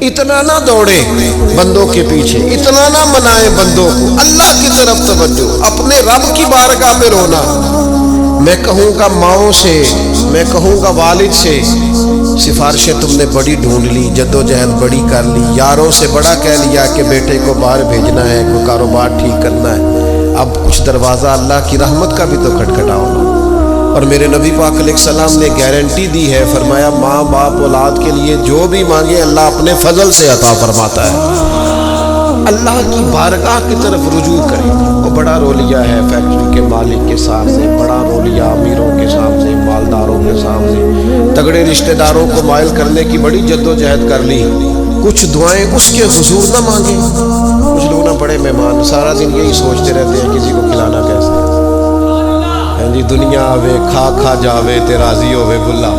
اتنا نہ دوڑے بندوں کے پیچھے، اتنا نہ منائے بندوں کو، اللہ کی طرف توجہ، اپنے رب کی بارگاہ میں رونا۔ میں کہوں گا ماؤں سے، میں کہوں گا والد سے، سفارشیں تم نے بڑی ڈھونڈ لی، جدوجہد بڑی کر لی، یاروں سے بڑا کہہ لیا کہ بیٹے کو باہر بھیجنا ہے، کوئی کاروبار ٹھیک کرنا ہے، اب کچھ دروازہ اللہ کی رحمت کا بھی تو کھٹکھٹاؤ نا۔ اور میرے نبی پاک علیہ السلام نے گارنٹی دی ہے، فرمایا ماں باپ اولاد کے لیے جو بھی مانگے اللہ اپنے فضل سے عطا فرماتا ہے۔ اللہ کی بارگاہ کی طرف رجوع کرے۔ وہ بڑا رولیا ہے فیکٹری کے مالک کے سامنے، بڑا رولیا امیروں کے سامنے، مالداروں کے سامنے، تگڑے رشتہ داروں کو مائل کرنے کی بڑی جدوجہد کر لی، کچھ دعائیں اس کے حضور نہ مانگے۔ کچھ لوگ نہ بڑے مہمان سارا دن یہی سوچتے رہتے ہیں کسی کو کھلانا کیسے ہے جی، دنیا آوے کھا کھا جاوے تے راضی ہووے بلا۔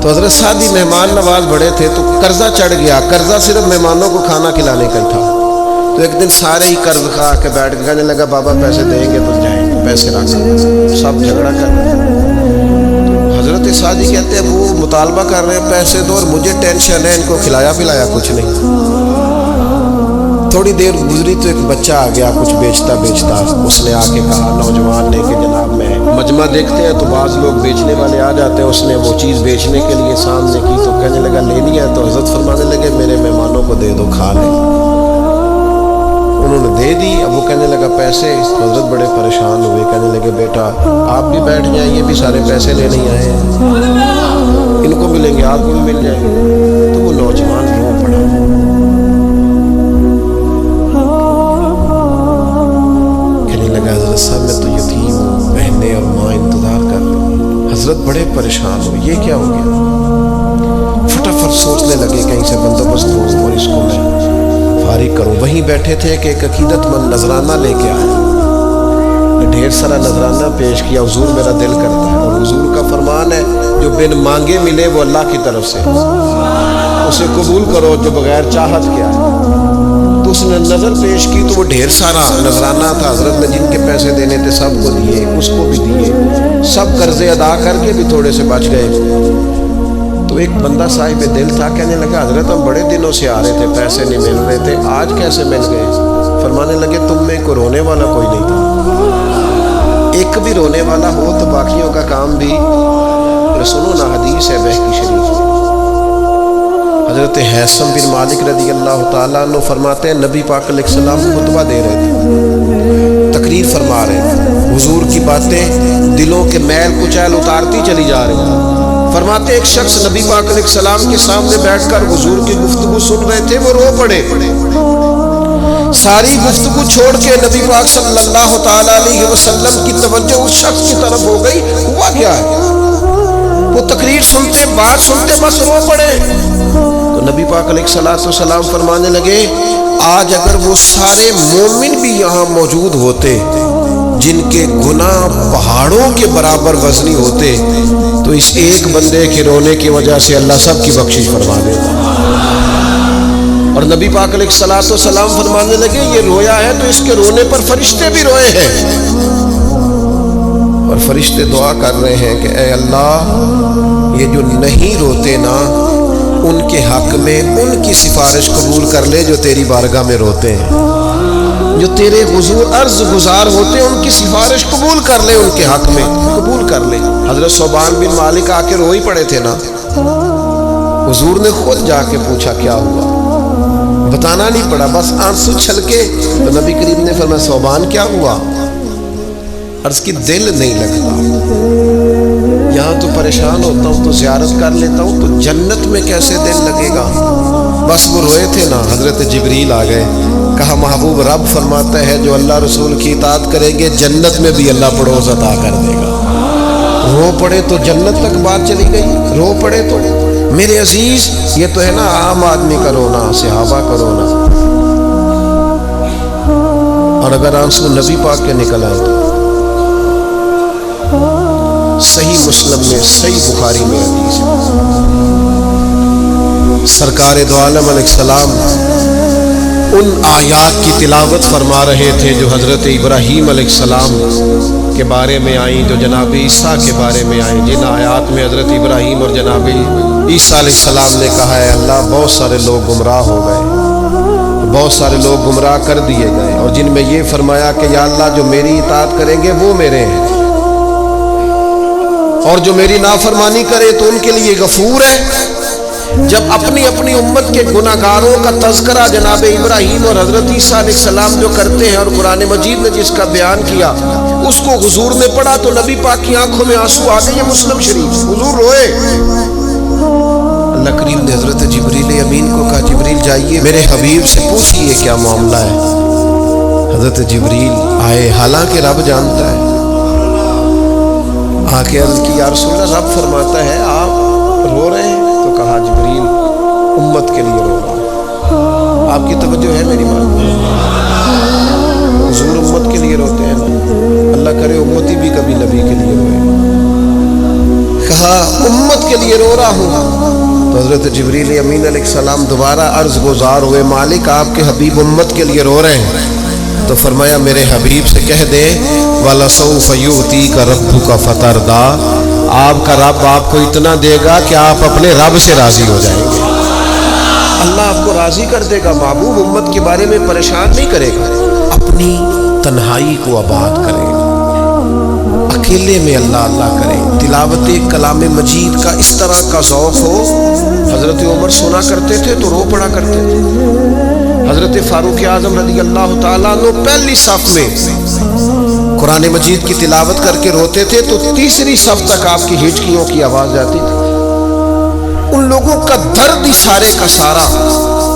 تو حضرت سعدی مہمان نواز بڑے تھے، تو قرضہ چڑھ گیا، قرضہ صرف مہمانوں کو کھانا کھلانے کا ہی تھا۔ تو ایک دن سارے ہی قرض کھا کے بیٹھ کے کہنے لگا بابا پیسے دیں گے تو جائیں گے، پیسے رکھ، سب جھگڑا کر رہے ہیں۔ حضرت سعدی کہتے ہیں وہ مطالبہ کر رہے ہیں پیسے دو اور مجھے ٹینشن ہے، ان کو کھلایا پلایا کچھ نہیں۔ تھوڑی دیر گزری تو ایک بچہ آ گیا کچھ بیچتا بیچتا، اس نے آ کے کہا نوجوان نے کہ جناب میں مجمع دیکھتے ہیں تو بعض لوگ بیچنے والے آ جاتے ہیں، اس نے وہ چیز بیچنے کے لیے سامنے کی تو کہنے لگا لینی ہے، تو حضرت فرمانے لگے میرے مہمانوں کو دے دو کھا لیں۔ انہوں نے دے دی، اب وہ کہنے لگا پیسے، حضرت بڑے پریشان ہوئے، کہنے لگے بیٹا آپ بھی بیٹھ جائیں، یہ بھی سارے پیسے لینے آئے ہیں، ان کو ملیں گے آپ کو بھی مل جائیں گے۔ تو وہ نوجوان رو پڑا، حضرت صاحب میں تو یتیم ہوں، بہنیں اور ماں انتظار کر رہی۔ حضرت بڑے پریشان ہو، یہ کیا ہو گیا؟ فٹافٹ سوچنے لگے کہیں سے بندوبست ہو اور اس کو میں فارغ کروں۔ وہیں بیٹھے تھے کہ ایک عقیدت مند نذرانہ لے کے آئے، ڈھیر سارا نذرانہ پیش کیا، حضور میرا دل کرتا ہے، اور حضور کا فرمان ہے جو بن مانگے ملے وہ اللہ کی طرف سے، اسے قبول کرو جو بغیر چاہت کیا ہے۔ تو اس نے نظر پیش کی تو وہ ڈھیر سارا نذرانہ تھا، حضرت نے جن کے پیسے دینے تھے سب کو دیے، اس کو بھی دیے، سب قرضے ادا کر کے بھی تھوڑے سے بچ گئے۔ تو ایک بندہ صاحب دل تھا، کہنے لگا حضرت ہم بڑے دنوں سے آ رہے تھے، پیسے نہیں مل رہے تھے، آج کیسے مل گئے؟ فرمانے لگے تم میں کوئی رونے والا کوئی نہیں تھا، ایک بھی رونے والا ہو تو باقیوں کا کام بھی۔ سنو نا حدیث ہے بہقی شریف، حضرت حیثم بن مالک رضی اللہ تعالیٰ عنہ فرماتے ہیں نبی پاک علیہ السلام خطبہ دے رہے تھے، تقریر فرما رہے تھے، حضور کی باتیں دلوں کے میل کچیل اتارتی چلی جا رہی ہیں۔ فرماتے ایک شخص نبی پاک علیہ السلام کے سامنے بیٹھ کر حضور کی گفتگو سن رہے تھے، وہ رو پڑے، ساری گفتگو چھوڑ کے نبی پاک صلی اللہ تعالیٰ علیہ وسلم کی توجہ اس شخص کی طرف ہو گئی۔ ہوا کیا ہے؟ وہ تقریر سنتے، بات سنتے بس رو پڑے۔ تو نبی پاک علیہ السلام فرمانے لگے آج اگر وہ سارے مومن بھی یہاں موجود ہوتے جن کے گناہ پہاڑوں کے برابر وزنی ہوتے تو اس ایک بندے کے رونے کی وجہ سے اللہ سب کی بخشش فرما دیتا۔ اور نبی پاک علیہ السلام فرمانے لگے یہ رویا ہے تو اس کے رونے پر فرشتے بھی روئے ہیں، اور فرشتے دعا کر رہے ہیں کہ اے اللہ یہ جو نہیں روتے نا ان کے حق میں ان کی سفارش قبول کر لے جو تیری بارگاہ میں روتے ہیں، جو تیرے حضور عرض گزار ہوتے ہیں ان کی سفارش قبول کر لے، ان کے حق میں قبول کر لے۔ حضرت ثوبان بن مالک آ کے رو ہی پڑے تھے نا، حضور نے خود جا کے پوچھا کیا ہوا، بتانا نہیں پڑا، بس آنسو چھلکے۔ تو نبی کریم نے فرمایا ثوبان کیا ہوا؟ عرض کی دل نہیں لگتا، یہاں تو پریشان ہوتا ہوں تو زیارت کر لیتا ہوں تو جنت میں کیسے دل لگے گا؟ بس وہ روئے تھے نا، حضرت جبریل آ گئے، کہا محبوب رب فرماتا ہے جو اللہ رسول کی اطاعت کریں گے جنت میں بھی اللہ پڑوس عطا کر دے گا۔ رو پڑے تو جنت تک بات چلی گئی، رو پڑے تو میرے عزیز یہ تو ہے نا عام آدمی کا رونا، صحابہ کا رونا، اور اگر آنسو نبی پاک کے نکل آئے تو صحیح مسلم میں، صحیح بخاری میں حدیث ہے، سرکار دو عالم علیہ السلام ان آیات کی تلاوت فرما رہے تھے جو حضرت ابراہیم علیہ السلام کے بارے میں آئیں، جو جناب عیسیٰ کے بارے میں آئیں، جن آیات میں حضرت ابراہیم اور جناب عیسیٰ علیہ السلام نے کہا ہے اللہ بہت سارے لوگ گمراہ ہو گئے، بہت سارے لوگ گمراہ کر دیے گئے، اور جن میں یہ فرمایا کہ یا اللہ جو میری اطاعت کریں گے وہ میرے ہیں، اور جو میری نافرمانی کرے تو ان کے لیے غفور ہے۔ جب اپنی اپنی امت کے گناہگاروں کا تذکرہ جناب ابراہیم اور حضرت عیسیٰ علیہ السلام جو کرتے ہیں، اور قرآن مجید نے جس کا بیان کیا اس کو حضور نے پڑھا تو نبی پاک کی آنکھوں میں آنسو آ گئے۔ یہ مسلم شریف، حضور روئے۔ اللہ کریم نے حضرت جبریل امین کو کہا جبریل جائیے میرے حبیب سے پوچھئے کیا معاملہ ہے۔ حضرت جبریل آئے، حالانکہ رب جانتا ہے، آ کے عرض کی یا رسول اللہ رب فرماتا ہے آپ رو رہے ہیں؟ تو کہا جبریل امت کے لیے رو رہا ہوں۔ آپ کی توجہ ہے میری بات؟ حضور امت کے لیے روتے ہیں، اللہ کرے امتی بھی کبھی نبی کے لیے روئے۔ کہا امت کے لیے رو رہا ہوں۔ تو حضرت جبریل امین علیہ السلام دوبارہ عرض گزار ہوئے مالک آپ کے حبیب امت کے لیے رو رہے ہیں، تو فرمایا میرے حبیب سے کہہ دے وَلَسَوْفَ يُؤْتِيكَ رَبُّكَ فَتَرْضَىٰ، آپ کا رب آپ کو اتنا دے گا کہ آپ اپنے رب سے راضی ہو جائیں گے۔ اللہ آپ کو راضی کر دے گا، محبوب امت کے بارے میں پریشان نہیں کرے گا، اپنی تنہائی کو آباد کرے گا، اکیلے میں اللہ اللہ کرے، تلاوت کلام مجید کا اس طرح کا ذوق ہو۔ حضرت عمر سنا کرتے تھے تو رو پڑا کرتے تھے، حضرت فاروق اعظم رضی اللہ تعالیٰ عنہ پہلی صف میں قرآن مجید کی تلاوت کر کے روتے تھے تو تیسری صف تک آپ کی ہچکیوں کی آواز جاتی تھی۔ ان لوگوں کا درد اشارے کا سارا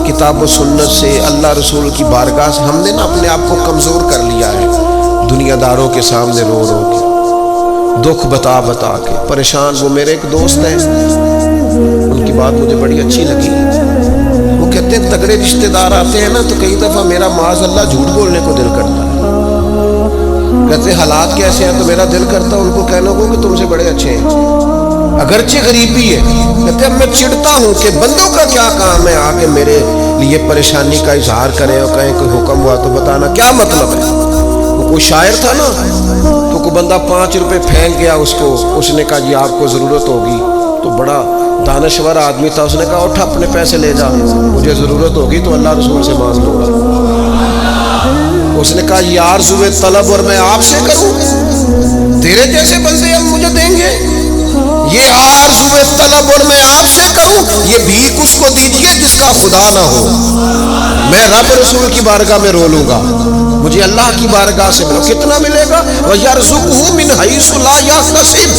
کتاب و سنت سے، اللہ رسول کی بارگاہ سے ہم نے نا اپنے آپ کو کمزور کر لیا ہے، دنیا داروں کے سامنے رو رو کے، دکھ بتا بتا کے پریشان۔ وہ میرے ایک دوست ہیں، ان کی بات مجھے بڑی اچھی لگی، وہ کہتے ہیں تگڑے رشتہ دار آتے ہیں نا تو کئی دفعہ میرا معاذ اللہ جھوٹ بولنے کو دل کرتا ہے، کہتے ہیں حالات کیسے ہیں تو میرا دل کرتا ہے ان کو کہنے کو کہ تم سے بڑے اچھے ہیں، اگرچہ غریبی ہے، کہتے ہیں میں چڑھتا ہوں کہ بندوں کا کیا کام ہے آ کے میرے لیے پریشانی کا اظہار کریں اور کہیں کوئی حکم ہوا تو بتانا کیا مطلب ہے۔ وہ کوئی شاعر تھا نا تو کوئی بندہ 5 روپے پھینک گیا اس کو، اس نے کہا جی آپ کو ضرورت ہوگی، تو بڑا دانشور آدمی تھا، اس نے کہا اٹھ اپنے پیسے لے جا، مجھے ضرورت ہوگی تو اللہ رسول سے مانگ لوں گا۔ اس نے کہا یہ آرزوئے طلب اور میں آپ سے کروں، تیرے جیسے بندے اب مجھے دیں گے؟ یہ آرزوئے طلب اور میں آپ سے کروں، یہ بھیک اس کو دیجئے جس کا خدا نہ ہو۔ میں رب رسول کی بارگاہ میں رو لوں گا، مجھے اللہ کی بارگاہ سے ملو۔ کتنا ملے گا؟ وَيَرْزُقْهُ مِنْ حَيْثُ لَا يَحْتَسِبُ،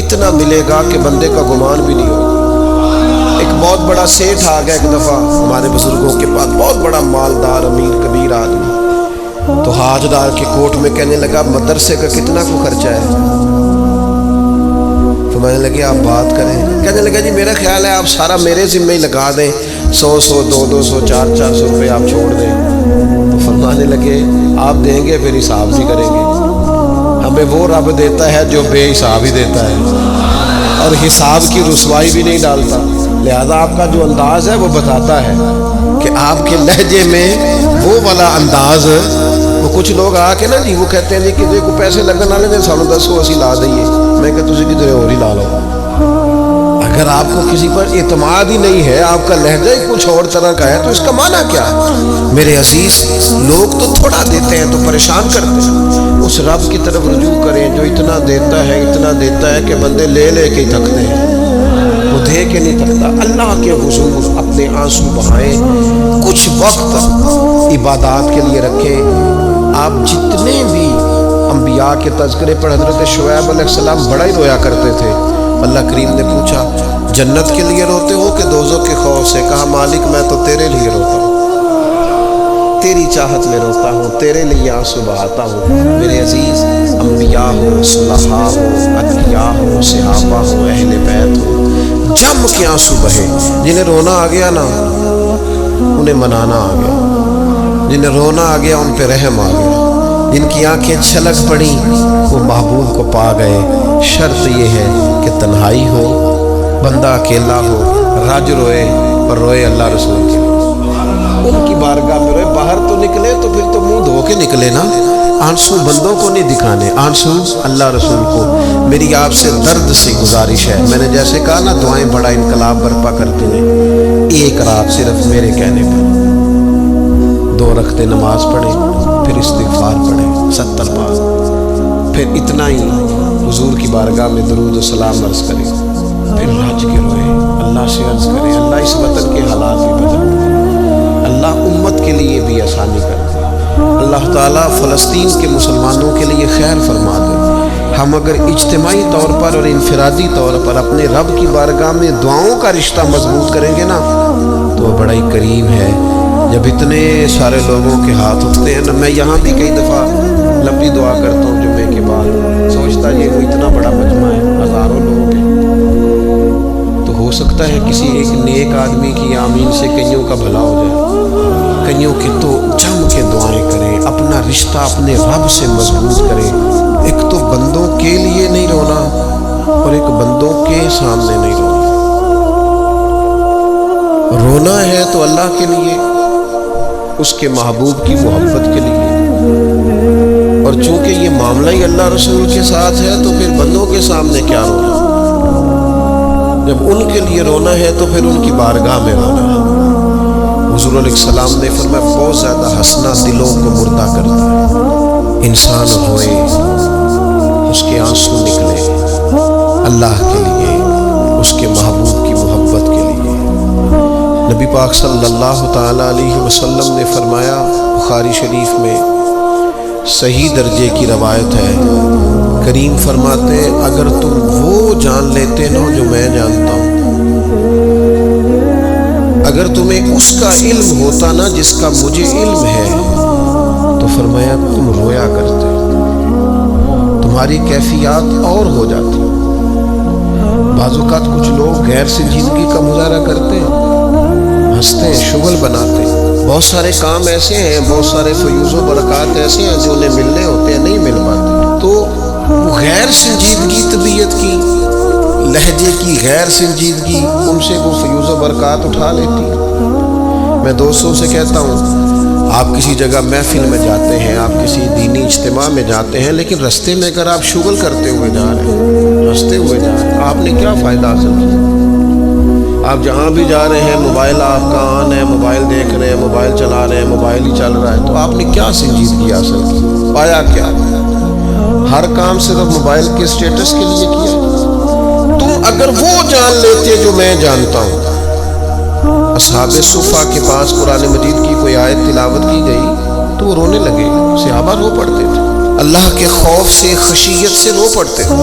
اتنا ملے گا کہ بندے کا گمان بھی نہیں ہوگا۔ ایک بہت بڑا سیٹھ آ گیا ایک دفعہ ہمارے بزرگوں کے پاس، بہت بڑا مالدار امیر کبیر آدمی، تو حاجدار کے کوٹ میں کہنے لگا مدرسے کا کتنا کو خرچہ ہے؟ تو میں نے لگے آپ بات کریں، کہنے لگا جی میرا خیال ہے آپ سارا میرے ذمہ ہی لگا دیں، 100 200 400 روپے آپ چھوڑ دیں۔ تو فرمانے لگے آپ دیں گے پھر حساب بھی کریں گے، ہمیں وہ رب دیتا ہے جو بے حساب ہی دیتا ہے اور حساب کی رسوائی بھی نہیں ڈالتا، لہذا آپ کا جو انداز ہے وہ بتاتا ہے کہ آپ کے لہجے میں وہ والا انداز۔ وہ کچھ لوگ آ کے نا جی وہ کہتے ہیں جی کہ کوئی پیسے لگن والے نے سانو دسو اسی لا دئیے، میں کہ تسی کدھر اور ہی لا لو۔ اگر آپ کو کسی پر اعتماد ہی نہیں ہے، آپ کا لہجہ ہی کچھ اور طرح کا ہے، تو اس کا معنی کیا ہے؟ میرے عزیز لوگ تو تھوڑا دیتے ہیں تو پریشان کرتے ہیں، اس رب کی طرف رجوع کریں جو اتنا دیتا ہے کہ بندے لے کے ہی تھکتے ہیں، وہ دے کے نہیں تھکتا۔ اللہ کے حضور اپنے آنسو بہائیں، کچھ وقت عبادات کے لیے رکھیں۔ آپ جتنے بھی انبیاء کے تذکرے پر حضرت شعیب علیہ السلام بڑا ہی رویا کرتے تھے۔ اللہ کریم نے پوچھا جنت کے لیے روتے ہو کہ دوزخ کے خوف سے؟ کہا مالک میں تو تیرے لیے روتا ہوں، تیری چاہت میں روتا ہوں، تیرے لیے آنسو بہاتا ہوں۔ میرے عزیز انبیاء ہو، صلحاء ہو، اتقیاء ہو، صحابہ ہو، اہل بیت ہو، جم کے آنسو بہے۔ جنہیں رونا آ گیا نا انہیں منانا آ گیا، جنہیں رونا آ گیا ان پہ رحم آ گیا، جن کی آنکھیں چھلک پڑی وہ محبوب کو پا گئے۔ شرط یہ ہے کہ تنہائی ہو، بندہ اکیلا ہو، رج روئے پر روئے اللہ رسول کے۔ ان کی بارگاہ میں روئے. باہر تو نکلے تو پھر تو منہ دھو کے نکلے نا. آنسو بندوں کو نہیں دکھانے, آنسو اللہ رسول کو. میری آپ سے درد سے گزارش ہے, میں نے جیسے کہا نا دعائیں بڑا انقلاب برپا کرتی ہیں, ایک رات صرف میرے کہنے پر 2 رکعتیں نماز پڑھیں, پھر استغفار پڑھیں 70 بار, پھر اتنا ہی حضور کی بارگاہ میں درود و سلام عرض کریں, پھر راج کے روئے اللہ سے عرض کریں اللہ اس وطن کے حالات بھی بدل دے, اللہ امت کے لیے بھی آسانی کر دے, اللہ تعالیٰ فلسطین کے مسلمانوں کے لیے خیر فرما دے. ہم اگر اجتماعی طور پر اور انفرادی طور پر اپنے رب کی بارگاہ میں دعاؤں کا رشتہ مضبوط کریں گے نا تو وہ بڑا ہی کریم ہے. جب اتنے سارے لوگوں کے ہاتھ اٹھتے ہیں نا, میں یہاں بھی کئی دفعہ لمبی دعا کرتا ہوں جمعے کے بعد, سوچتا یہ وہ اتنا بڑا مجمع ہے, ہزاروں لوگ ہیں, تو ہو سکتا ہے کسی ایک نیک آدمی کی آمین سے کئیوں کا بھلا ہو جائے. کئیوں کی تو جم کے دعائیں کریں, اپنا رشتہ اپنے رب سے مضبوط کریں. ایک تو بندوں کے لیے نہیں رونا اور ایک بندوں کے سامنے نہیں رونا. رونا ہے تو اللہ کے لیے, اس کے محبوب کی محبت کے لیے, اور چونکہ یہ معاملہ ہی اللہ رسول کے ساتھ ہے تو پھر بندوں کے سامنے کیا رونا. جب ان کے لیے رونا ہے تو پھر ان کی بارگاہ میں رونا ہے. حضور علیہ السلام نے فرمایا بہت زیادہ ہنسنا دلوں کو مردہ کرتا ہے. انسان روئے, اس کے آنسو نکلے اللہ کے لیے, اس کے محبوب کی محبت کے لیے. نبی پاک صلی اللہ تعالی علیہ وسلم نے فرمایا, بخاری شریف میں صحیح درجے کی روایت ہے, کریم فرماتے ہیں اگر تم وہ جان لیتے نا جو میں جانتا ہوں, اگر تمہیں اس کا علم ہوتا نا جس کا مجھے علم ہے, تو فرمایا تم رویا کرتے, تمہاری کیفیات اور ہو جاتی. بعض اوقات کچھ لوگ غیر سنجیدگی کا مظاہرہ کرتے ہیں, ہنستے ہیں, شغل بناتے ہیں. بہت سارے کام ایسے ہیں, بہت سارے فیوز و برکات ایسے ہیں جو انہیں ملنے ہوتے ہیں نہیں مل پاتے. تو غیر سنجیدگی طبیعت کی, لہجے کی غیر سنجیدگی, ان سے وہ فیوز و برکات اٹھا لیتی. میں دوستوں سے کہتا ہوں آپ کسی جگہ محفل میں جاتے ہیں, آپ کسی دینی اجتماع میں جاتے ہیں, لیکن رستے میں اگر آپ شغل کرتے ہوئے جا رہے ہیں, ہنستے ہوئے جا رہے ہیں, آپ نے کیا فائدہ حاصل کیا؟ آپ جہاں بھی جا رہے ہیں موبائل آپ کا آن ہے, موبائل دیکھ رہے ہیں, موبائل چلا رہے ہیں, موبائل ہی چل رہا ہے, تو آپ نے کیا سنجیدگی حاصل کی؟ پایا کیا؟ ہر کام صرف موبائل کے اسٹیٹس کے لیے کیا. تم اگر وہ جان لیتے جو میں جانتا ہوں. اصحاب صفا کے پاس قرآن مجید کی کوئی آیت تلاوت کی گئی تو وہ رونے لگے, صحابہ رو پڑتے تھے, اللہ کے خوف سے خشیت سے رو پڑتے تھے.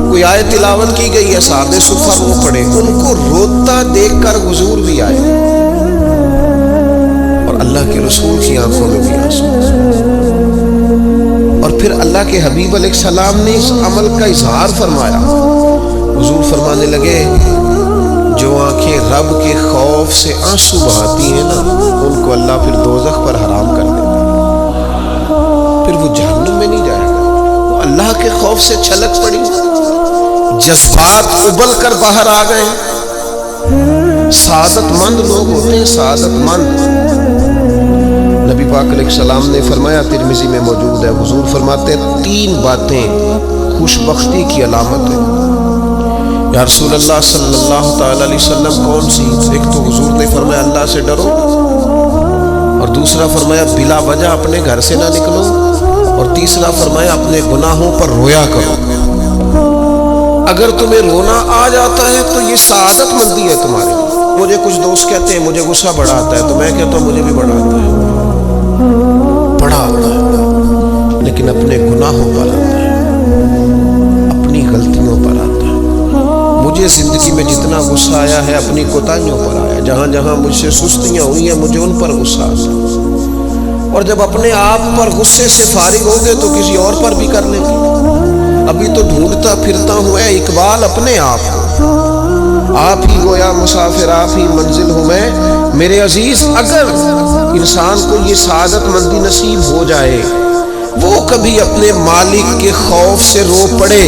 کوئی آیت تلاوت کی گئی, اصحاب صفا رو پڑے, ان کو روتا دیکھ کر حضور بھی آئے اور اللہ کے رسول کی آنکھوں میں بھی آنسو. اور پھر اللہ کے حبیب علیہ السلام نے اس عمل کا اظہار فرمایا. حضور فرمانے لگے جو آنکھیں رب کے خوف سے آنسو بہاتی ہیں نا, ان کو اللہ پھر دوزخ پر حرام کر دیتا ہے, پھر وہ جہنم میں نہیں جائے گا. وہ اللہ کے خوف سے چھلک پڑی, جذبات ابل کر باہر آ گئے. سعادت مند لوگ ہوتے ہیں, سعادت مند. نبی پاک علیہ السلام نے فرمایا, ترمذی میں موجود ہے, حضور فرماتے ہیں 3 باتیں خوش بختی کی علامت ہے. یا رسول اللہ صلی اللہ تعالی علیہ وسلم کون سی؟ ایک تو حضور نے فرمایا اللہ سے ڈرو, اور دوسرا فرمایا بلا وجہ اپنے گھر سے نہ نکلو, اور تیسرا فرمایا اپنے گناہوں پر رویا کرو. اگر تمہیں رونا آ جاتا ہے تو یہ سعادت مندی ہے تمہارے. مجھے کچھ دوست کہتے ہیں مجھے غصہ بڑا آتا ہے, تو میں کہتا ہوں مجھے بھی بڑا آتا ہے, بڑا آتا ہے, لیکن اپنے گناہوں پر آتا ہے, اپنی غلطیوں پر آتا ہے. مجھے زندگی میں جتنا غصہ آیا ہے اپنی کوتاہیوں پر آیا, جہاں جہاں مجھ سے سستیاں ہوئی ہیں مجھے ان پر غصہ آتا ہے. اور جب اپنے آپ پر غصے سے فارغ ہو گئے تو کسی اور پر بھی کر لیں گے. ابھی تو ڈھونڈتا پھرتا ہوں اے اقبال اپنے آپ کو, آپ ہی گویا مسافر, آپ ہی منزل ہوں میں. میرے عزیز, اگر انسان کو یہ سعادت مندی نصیب ہو جائے, وہ کبھی اپنے مالک کے خوف سے رو پڑے,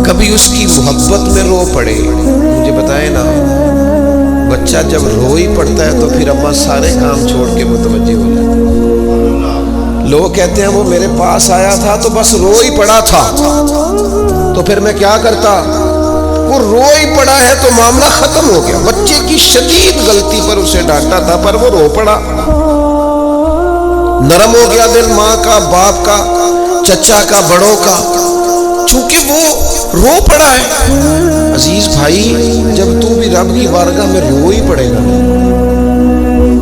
کبھی اس کی محبت میں رو پڑے. مجھے بتائے نا بچہ جب رو ہی پڑتا ہے تو پھر اماں سارے کام چھوڑ کے متوجہ ہو جاتے ہیں۔ لوگ کہتے ہیں وہ میرے پاس آیا تھا تو بس رو ہی پڑا تھا، تو پھر میں کیا کرتا؟ وہ رو ہی پڑا ہے تو معاملہ ختم ہو گیا۔ بچے کی شدید غلطی پر اسے ڈانٹا تھا پر وہ رو پڑا، نرم ہو گیا دل ماں کا، باپ کا، چچا کا، بڑوں کا، چونکہ وہ رو پڑا ہے۔ عزیز بھائی، جب تو بھی رب کی بارگاہ میں رو ہی پڑے گا،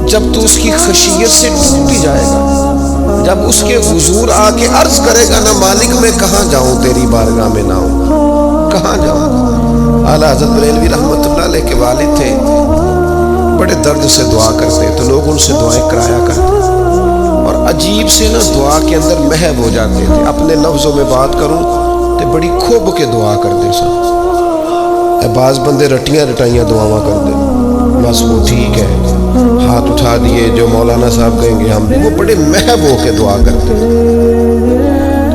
جب تو اس کی خشیت سے ٹوٹ ہی جائے گا، جب اس کے حضور آ کے عرض کرے گا نا مالک میں کہاں جاؤں تیری بارگاہ میں نہ ہوں، کہاں جاؤں؟ اعلیٰ حضرت بریلوی رحمۃ اللہ علیہ کے والد تھے، بڑے درد سے دعا کرتے تو لوگ ان سے دعائیں کرایا کرتے، اور عجیب سے نا دعا کے اندر محو ہو جاتے تھے۔ اپنے لفظوں میں بات کروں تو بڑی کھوب کے دعا کرتے سن، بعض بندے رٹیاں رٹائیاں دعاواں کرتے، بس وہ ٹھیک ہے، ہاتھ اٹھا دیے جو مولانا صاحب کہیں گے ہم، وہ بڑے محو ہو کے دعا کرتے۔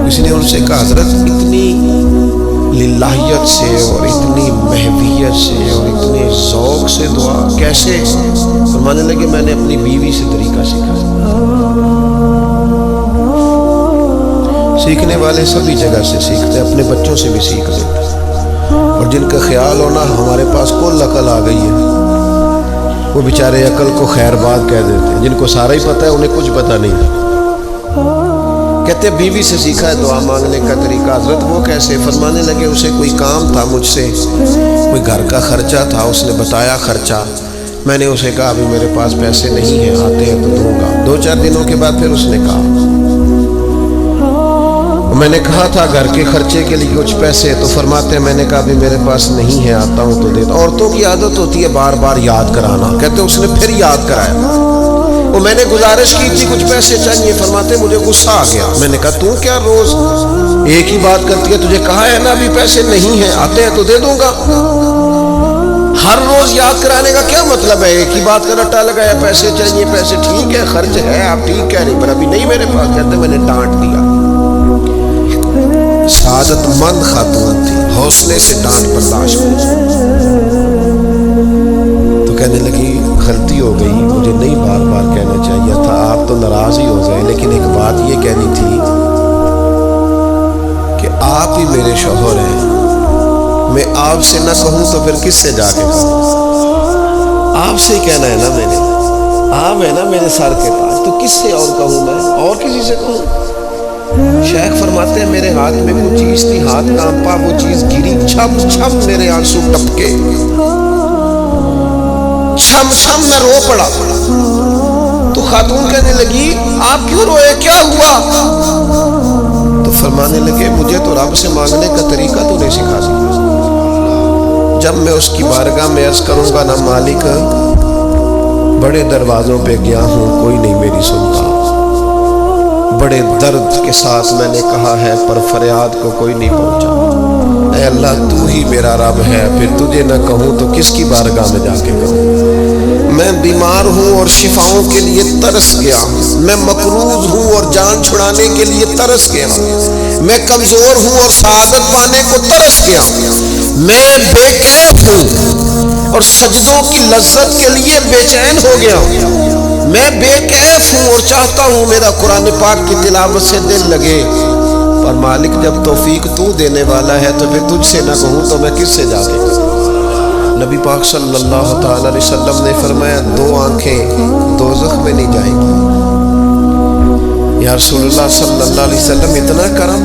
اس نے ان سے کہا حضرت اتنی للہیت سے اور اتنی محویت سے اور اتنے ذوق سے دعا کیسے؟ فرمانے لگے میں نے اپنی بیوی سے طریقہ سیکھا۔ سیکھنے والے سبھی جگہ سے سیکھتے، اپنے بچوں سے بھی سیکھ لیتے، اور جن کا خیال ہونا ہمارے پاس کل عقل آ گئی ہے وہ بیچارے عقل کو خیر بات کہہ دیتے ہیں، جن کو سارا ہی پتہ ہے انہیں کچھ پتہ نہیں۔ کہتے بیوی سے سیکھا ہے دعا مانگنے کا طریقہ۔ حضرت وہ کیسے؟ فرمانے لگے اسے کوئی کام تھا مجھ سے، کوئی گھر کا خرچہ تھا، اس نے بتایا خرچہ، میں نے اسے کہا ابھی میرے پاس پیسے نہیں ہیں، آتے ہیں تو دوں گا۔ 2-4 دنوں کے بعد پھر اس نے کہا، میں نے کہا تھا گھر کے خرچے کے لیے کچھ پیسے، تو فرماتے ہیں میں نے کہا ابھی میرے پاس نہیں ہے، آتا ہوں تو دیتا۔ عورتوں کی عادت ہوتی ہے بار بار یاد کرانا، کہتے اس نے پھر یاد کرایا، وہ میں نے گزارش کی تھی کچھ پیسے چاہیے، فرماتے مجھے غصہ آ گیا، میں نے کہا تو کیا روز ایک ہی بات کرتی ہے، تجھے کہا ہے نا ابھی پیسے نہیں ہیں، آتے ہیں تو دے دوں گا۔ ہر روز یاد کرانے کا کیا مطلب ہے؟ ایک ہی بات کا رٹا لگایا، پیسے چاہیے، پیسے ٹھیک ہے، خرچ ہے، آپ ٹھیک کہہ رہی پر ابھی نہیں میرے پاس، کہتے میں نے ڈانٹ دیا۔ سعادت مند خاتون تھی، حوصلے سے ڈانٹ برداشت کی، تو کہنے لگی غلطی ہو گئی، مجھے نہیں بار بار کہنا چاہیے تھا، آپ تو ناراض ہی ہو گئے، لیکن ایک بات یہ کہنی تھی کہ آپ ہی میرے شوہر ہیں، میں آپ سے نہ کہوں تو پھر کس سے جا کے کہوں؟ آپ سے ہی کہنا ہے نا، میں نے آپ ہے نا میرے سر کے پاس، تو کس سے اور کہوں؟ میں اور کسی سے کہوں؟ شیخ فرماتے ہیں میرے ہاتھ میں وہ چیز تھی، ہاتھ کانپا، وہ چیز گری، چھم چھم میرے آنسو ٹپکے، چھم چھم میں رو پڑا۔ تو خاتون کہنے لگی آپ کیوں روئے، کیا ہوا؟ تو فرمانے لگے مجھے تو رب سے مانگنے کا طریقہ تو نہیں سکھا دیا، جب میں اس کی بارگاہ میں عرض کروں گا نا مالک بڑے دروازوں پہ گیا ہوں کوئی نہیں میری سنتا، بڑے درد کے ساتھ میں نے کہا ہے پر فریاد کو کوئی نہیں پہنچا، اے اللہ تو ہی میرا رب ہے، پھر تجھے نہ کہوں تو کس کی بارگاہ میں جا کے کہوں؟ میں بیمار ہوں اور شفاؤں کے لیے ترس گیا، میں مقروض ہوں اور جان چھڑانے کے لیے ترس گیا، میں کمزور ہوں اور سعادت پانے کو ترس گیا، میں بے کیف ہوں اور سجدوں کی لذت کے لیے بے چین ہو گیا، میں بے کیف ہوں اور چاہتا ہوں میرا قرآن پاک کی تلاوت سے دل لگے، پر مالک جب توفیق تو دینے والا ہے تو پھر تجھ سے نہ کہوں تو میں کس سے جا کے کہوں؟ نبی پاک صلی اللہ تعالی علیہ وسلم نے فرمایا 2 آنکھیں دوزخ میں نہیں جائیں گی۔ یا رسول اللہ صلی اللہ علیہ وسلم اتنا کرم،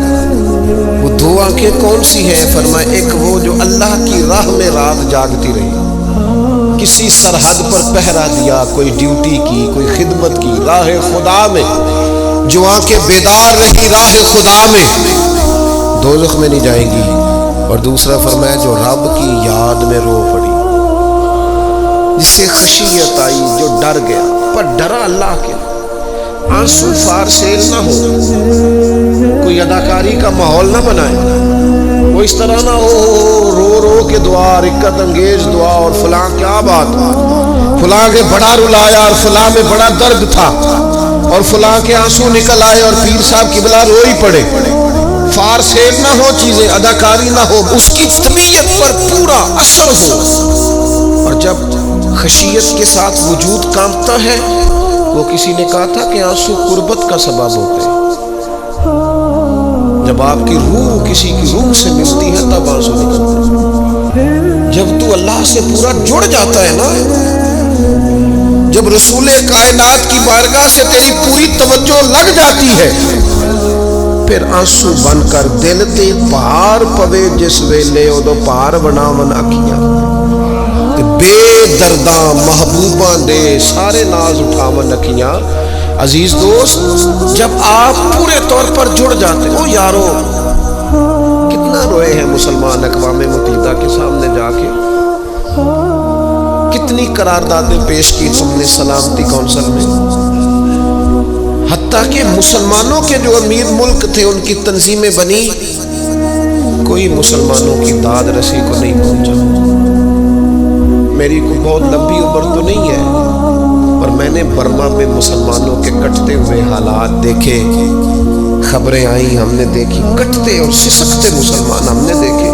وہ 2 آنکھیں کون سی ہیں؟ فرمایا ایک وہ جو اللہ کی راہ میں رات جاگتی رہی، کسی سرحد پر پہرا دیا، کوئی ڈیوٹی کی، کوئی خدمت کی راہ خدا میں، جو آنکھیں بیدار رہی راہ خدا میں، دوزخ میں نہیں جائیں گی۔ اور دوسرا فرمایا جو رب کی یاد میں رو پڑی، جس سے خشیت آئی، جو ڈر گیا، پر ڈرا اللہ کے، آنسو فارسیل نہ ہو، کوئی اداکاری کا ماحول نہ بنائے، وہ اس طرح نہ ہو رو رو کے دعا، رکت انگیز دعا، اور فلاں کیا بات، فلاں کے بڑا رلایا اور فلاں میں بڑا درد تھا اور فلاں کے آنسو نکل آئے اور پیر صاحب قبلہ رو ہی پڑے، فارسیل نہ ہو چیزیں، اداکاری نہ ہو، اس کی طبیعت پر پورا اثر ہو، اور جب خشیت کے ساتھ وجود کانپتا ہے، وہ کسی نے کہا تھا کہ آنسو قربت کا سبب ہوتے ہیں۔ جب آپ کی روح کسی کی روح سے ملتی ہے تب آنسو نکلتے ہیں۔ جب تو اللہ سے پورا جڑ جاتا ہے نا، جب رسول کائنات کی بارگاہ سے تیری پوری توجہ لگ جاتی ہے، پھر آنسو بن کر دل تے پہاڑ پوے جس ویلے ادو پہاڑ بناون اکھیاں، بے درداں محبوباں دے سارے ناز اٹھاون اکھیاں۔ عزیز دوست، جب آپ پورے طور پر جڑ جاتے ہو، یارو کتنا روئے ہیں مسلمان اقوام متحدہ کے سامنے جا کے، کتنی قراردادیں پیش کی تم نے سلامتی کونسل میں، حتیٰ کہ مسلمانوں کے جو امیر ملک تھے ان کی تنظیمیں بنی، کوئی مسلمانوں کی داد رسی کو نہیں پہنچا۔ میری کوئی بہت لمبی عمر تو نہیں ہے، پر میں نے برما میں مسلمانوں کے کٹتے ہوئے حالات دیکھے، خبریں آئیں، ہم نے دیکھی کٹتے اور سسکتے مسلمان ہم نے دیکھے۔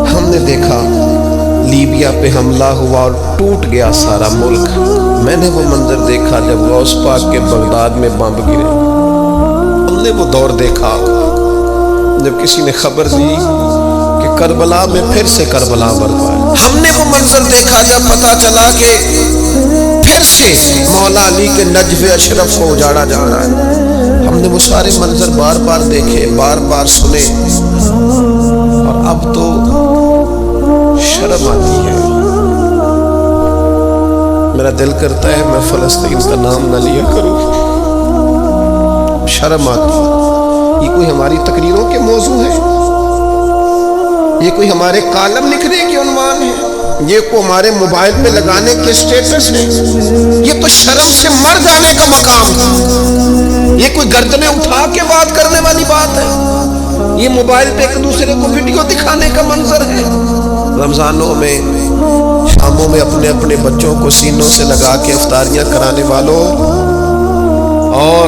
ہم نے دیکھا لیبیا پہ حملہ ہوا اور ٹوٹ گیا سارا ملک۔ میں نے وہ منظر دیکھا جب غوث پاک کے بغداد میں بمب گرے۔ ہم نے وہ دور دیکھا جب کسی نے خبر دی کہ کربلا میں پھر سے کربلا برپا ہے۔ ہم نے وہ منظر دیکھا جب پتا چلا کہ پھر سے مولا علی کے نجف اشرف کو اجاڑا جا رہا ہے۔ ہم نے وہ سارے منظر بار بار دیکھے، بار بار سنے، اور اب تو شرم آتی ہے۔ میرا دل کرتا ہے میں فلسطین کا نام نہ لیا کروں، شرم آتی ہے۔ یہ کوئی ہماری تقریروں کے موضوع ہے؟ یہ کوئی ہمارے کالم لکھنے کے عنوان ہے؟ یہ کوئی ہمارے موبائل پہ لگانے کے سٹیٹس ہے؟ یہ تو شرم سے مر جانے کا مقام ہے۔ یہ کوئی گردنیں اٹھا کے بات کرنے والی بات ہے؟ یہ موبائل پہ ایک دوسرے کو ویڈیو دکھانے کا منظر ہے؟ رمضانوں میں شاموں میں اپنے اپنے بچوں کو سینوں سے لگا کے افطاریاں کرانے والوں اور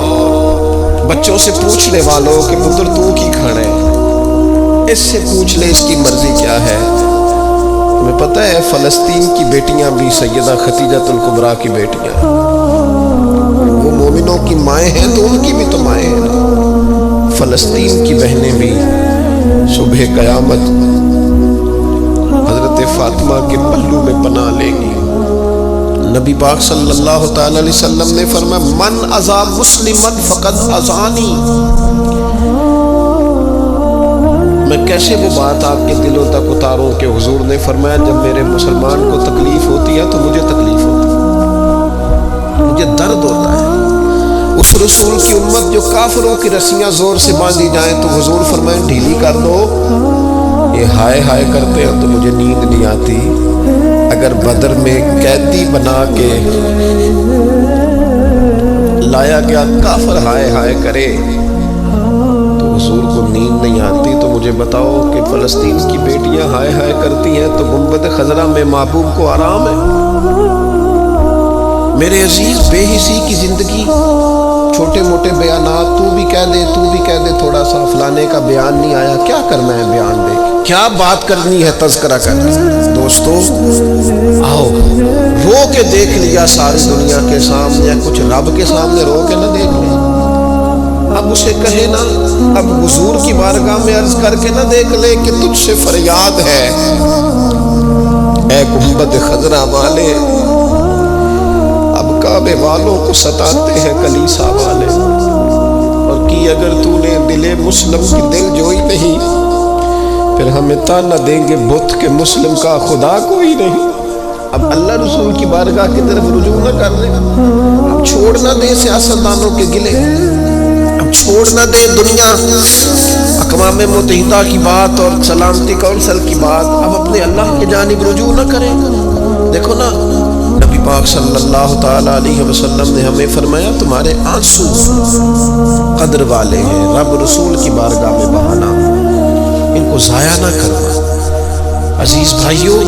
بچوں سے پوچھنے والوں کہ پتر تو کی کھانا ہے، اس سے پوچھ لے اس کی مرضی کیا ہے۔ تمہیں پتہ ہے فلسطین کی بیٹیاں بھی سیدہ ختیجۃ الکبریٰ کی بیٹیاں، وہ مومنوں کی مائیں ہیں تو ان کی بھی تو مائیں ہیں۔ فلسطین کی بہنیں بھی صبح قیامت حضرت فاطمہ کے پہلو میں پناہ لیں گی۔ نبی پاک صلی اللہ تعالی علیہ وسلم نے فرمایا من اذا مسلمن فقد اذانی۔ میں کیسے وہ بات آپ کے دلوں تک اتاروں کہ حضور نے فرمایا جب میرے مسلمان کو تکلیف ہوتی ہے تو مجھے تکلیف ہوتی ہے، مجھے درد ہوتا ہے۔ اس رسول کی امت جو کافروں کی رسیاں زور سے باندھی جائیں تو حضور فرمائے ڈھیلی کر دو، یہ ہائے ہائے کرتے ہیں تو مجھے نیند نہیں آتی۔ اگر بدر میں قیدی بنا کے لایا گیا کافر ہائے ہائے کرے تو حضور کو نیند نہیں آتی، تو مجھے بتاؤ کہ فلسطین کی بیٹیاں ہائے ہائے کرتی ہیں تو گنبد خضرا میں محبوب کو آرام ہے؟ میرے عزیز، بے حسی کی زندگی، چھوٹے موٹے بیانات، تو بھی کہہ دے تھوڑا سا فلانے کا بیان نہیں آیا، کیا کرنا ہے بیان دے کے، کیا بات کرنی ہے تذکرہ کرنا ہے؟ دوستو آؤ رو کے دیکھ لیا ساری دنیا کے سامنے، کچھ رب کے سامنے رو کے نہ دیکھ لیں۔ اب اسے کہے نا، اب حضور کی بارگاہ میں عرض کر کے نہ دیکھ لے کہ تجھ سے فریاد ہے اے گنبد خضرا والے، اب کعبے والوں کو ستاتے ہیں کلیسا والے، اور کی اگر تو نے دل مسلم کی دل جوئی نہیں، پھر ہمیں تانا دیں گے بت کے مسلم کا خدا کوئی نہیں۔ اب اللہ رسول کی بارگاہ کی طرف رجوع نہ کر لیں، اب چھوڑ نہ دیں سیاستدانوں کے گلے، اب چھوڑ نہ دیں دنیا اقوام متحدہ کی بات اور سلامتی کونسل کی بات، اب اپنے اللہ کی جانب رجوع نہ کریں۔ دیکھو نا، نبی پاک صلی اللہ تعالی علیہ وسلم نے ہمیں فرمایا تمہارے آنسو قدر والے ہیں، رب رسول کی بارگاہ میں بہانا، ان کو ضائع نہ کرنا۔ عزیز بھائیوں،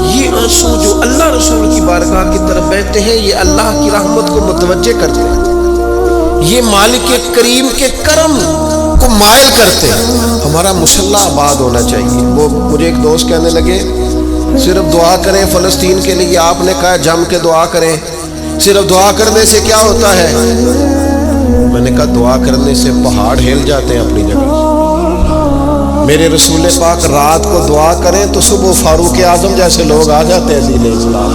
یہ آنسو جو اللہ رسول کی بارگاہ کی طرف بہتے ہیں، یہ اللہ کی رحمت کو متوجہ کرتے ہیں، یہ مالک کریم کے کرم کو مائل کرتے ہیں۔ ہمارا مسلح آباد ہونا چاہیے۔ وہ مجھے ایک دوست کہنے لگے صرف دعا کریں فلسطین کے لیے، آپ نے کہا جم کے دعا کریں، صرف دعا کرنے سے کیا ہوتا ہے؟ میں نے کہا دعا کرنے سے پہاڑ ہل جاتے ہیں اپنی جگہ سے۔ میرے رسول پاک رات کو دعا کریں تو صبح فاروق اعظم جیسے لوگ آ جاتے ہیں دین اسلام۔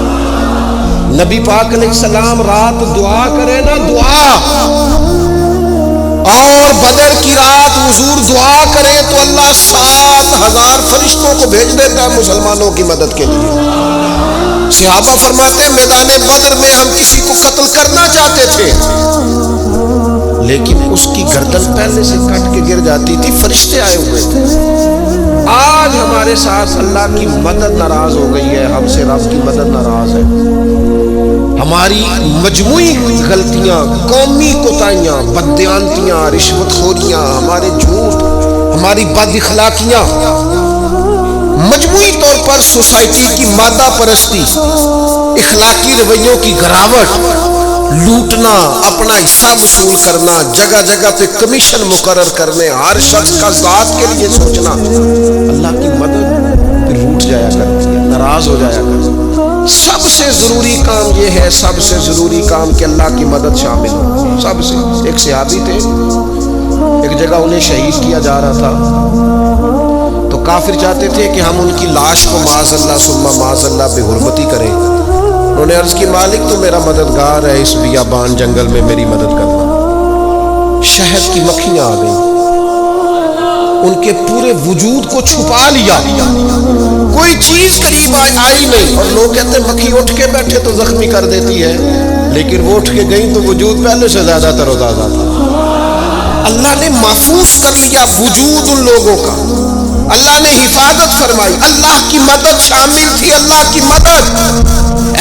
نبی پاک علیہ السلام رات دعا کریں نا، دعا، اور بدر کی رات حضور دعا کریں تو اللہ 7,000 فرشتوں کو بھیج دیتا ہے مسلمانوں کی مدد کے لیے۔ صحابہ فرماتے ہیں میدان بدر میں ہم کسی کو قتل کرنا چاہتے تھے، لیکن اس کی گردن پہلے سے کٹ کے گر جاتی تھی، فرشتے آئے ہوئے تھے۔ آج ہمارے ساتھ اللہ کی مدد ناراض ہو گئی ہے، ہم سے رب کی مدد ناراض ہے۔ ہماری مجموعی غلطیاں، قومی کوتاہیاں، بددیانتیاں، رشوت خوریاں، ہمارے جھوٹ، ہماری بد اخلاقیاں، مجموعی طور پر سوسائٹی کی مادہ پرستی، اخلاقی رویوں کی گراوٹ، لوٹنا، اپنا حصہ وصول کرنا، جگہ جگہ پہ کمیشن مقرر کرنے، ہر شخص کا ذات کے لیے سوچنا، اللہ کی مدد پھر روٹ جایا کرتی ہے، ناراض ہو جایا کرتی ہے۔ سب سے ضروری کام یہ ہے، سب سے ضروری کام کہ اللہ کی مدد شامل ہو۔ سب سے ایک صحابی تھے، ایک جگہ انہیں شہید کیا جا رہا تھا، تو کافر چاہتے تھے کہ ہم ان کی لاش کو معاذ اللہ ثم معاذ اللہ بے حرمتی کریں۔ انہوں نے عرض کی مالک تو میرا مددگار ہے، اس بیابان جنگل میں میری مدد کرنا۔ شہد کی مکھیاں آ گئیں، ان کے پورے وجود کو چھپا لیا، کوئی چیز قریب آئی نہیں، اور لوگ کہتے ہیں مکھی اٹھ کے بیٹھے تو زخمی کر دیتی ہے، لیکن وہ اٹھ کے گئیں تو وجود پہلے سے زیادہ تر و تازہ تھا۔ اللہ نے محفوظ کر لیا وجود ان لوگوں کا، اللہ نے حفاظت فرمائی، اللہ کی مدد شامل تھی، اللہ کی مدد۔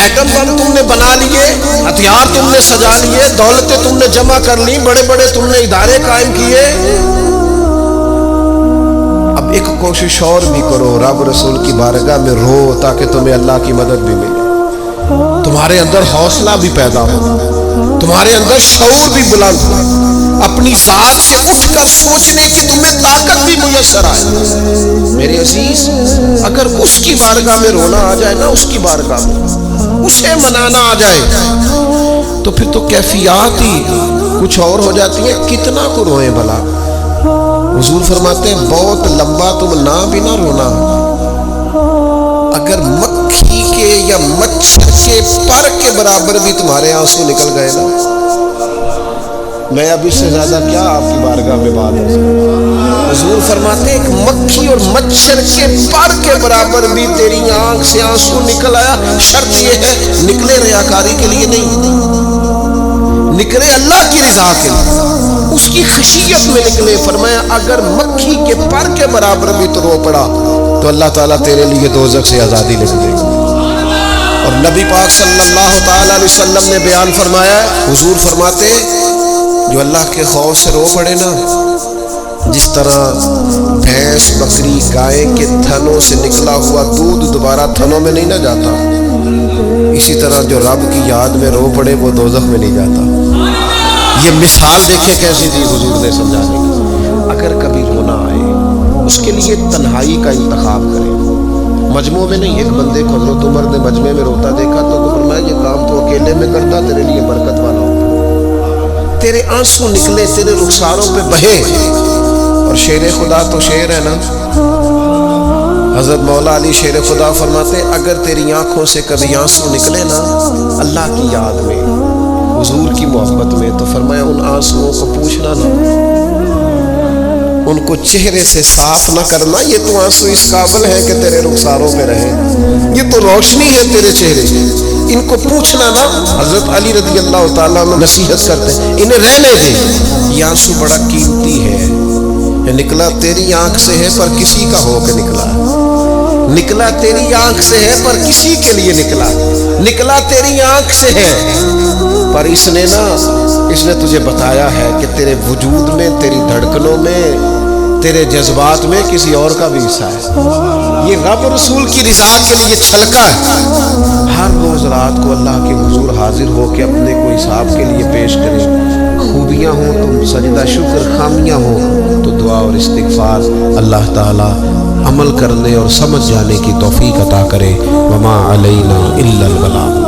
ایٹم بم تم نے بنا لیے، ہتھیار تم نے سجا لیے، دولتیں تم نے جمع کر لی، بڑے بڑے تم نے ادارے قائم کیے، اب ایک کوشش اور بھی کرو، رب رسول کی بارگاہ میں رو تاکہ تمہیں اللہ کی مدد بھی ملے، تمہارے اندر حوصلہ بھی پیدا ہو، تمہارے اندر شعور بھی بلند ہو، اپنی ذات سے اٹھ کر سوچنے کی تمہیں طاقت بھی میسر آئے۔ میرے عزیز، اگر اس کی بارگاہ میں رونا آ جائے نا، اس کی بارگاہ میں اسے منانا آ جائے، تو پھر تو کیفیات ہی کچھ اور ہو جاتی ہیں۔ کتنا کو روئیں بھلا؟ حضور فرماتے ہیں بہت لمبا تم نہ بھی نہ رونا، اگر مکھی کے یا مچھر کے پر کے برابر بھی تمہارے آنسو نکل گئے نا، میں اب اس سے زیادہ کیا آپ کی بارگاہ میں بات ہے۔ حضور فرماتے ہیں ایک مکھی اور مچھر کے پر کے برابر بھی تیری آنکھ سے آنسو نکل آیا، شرط یہ ہے نکلے ریاکاری کے لیے نہیں، نکلے اللہ کی رضا کے لیے، اس کی خشیت میں نکلے۔ فرمایا اگر مکھی کے پر کے برابر بھی تو رو پڑا تو اللہ تعالیٰ تیرے لیے دوزخ سے آزادی لکھ دے گا۔ اور نبی پاک صلی اللہ تعالیٰ علیہ وسلم نے بیان فرمایا، حضور فرماتے جو اللہ کے خوف سے رو پڑے نا، جس طرح بھینس بکری گائے کے تھنوں سے نکلا ہوا دودھ دوبارہ تھنوں میں نہیں نہ جاتا، اسی طرح جو رب کی یاد میں رو پڑے وہ دوزخ میں نہیں جاتا۔ یہ مثال دیکھیں کیسی دی حضور نے سمجھانے کی۔ اگر کبھی رونا آئے اس کے لیے تنہائی کا انتخاب کریں، مجموعے میں نہیں۔ ایک بندے کو حضرت عمر نے مجمع میں روتا دیکھا تو فرمایا یہ کام تو اکیلے میں کرتا، تیرے لیے برکت والا ہوتا، تیرے آنسو نکلے، تیرے رخساروں پہ بہے۔ اور شیر خدا تو شیر ہے نا، حضرت مولا علی شیر خدا فرماتے اگر تیری آنکھوں سے کبھی آنسو نکلے نا اللہ کی یاد میں، حضور کی محبت میں، تو فرمایا ان آنسوؤں کو پوچھنا نا، ان کو چہرے سے صاف نہ کرنا، یہ تو آنسو اس قابل ہے کہ تیرے رخساروں پہ رہے، یہ تو روشنی ہے تیرے چہرے کی، ان کو پوچھنا نا۔ حضرت علی رضی اللہ تعالیٰ عنہ نصیحت کرتے ہیں انہیں رہنے دے، یہ آنسو بڑا قیمتی ہے، یہ نکلا تیری آنکھ سے ہے پر کسی کا ہو کے نکلا، نکلا تیری آنکھ سے ہے پر کسی کے لیے نکلا، نکلا تیری آنکھ سے ہے پر اس نے تجھے بتایا ہے کہ تیرے وجود میں، تیری دھڑکنوں میں، تیرے جذبات میں کسی اور کا بھی حصہ ہے۔ یہ رب رسول کی رضا کے لیے چھلکا ہے۔ ہر روز رات کو اللہ کے حضور حاضر ہو کے اپنے کو حساب کے لیے پیش کرے، خوبیاں کمیاں ہوں تو سجدہ شکر خامیاں ہوں تو دعا اور استغفار اللہ تعالی عمل کرنے اور سمجھ جانے کی توفیق عطا کرے۔ وما علینا الا البلاغ۔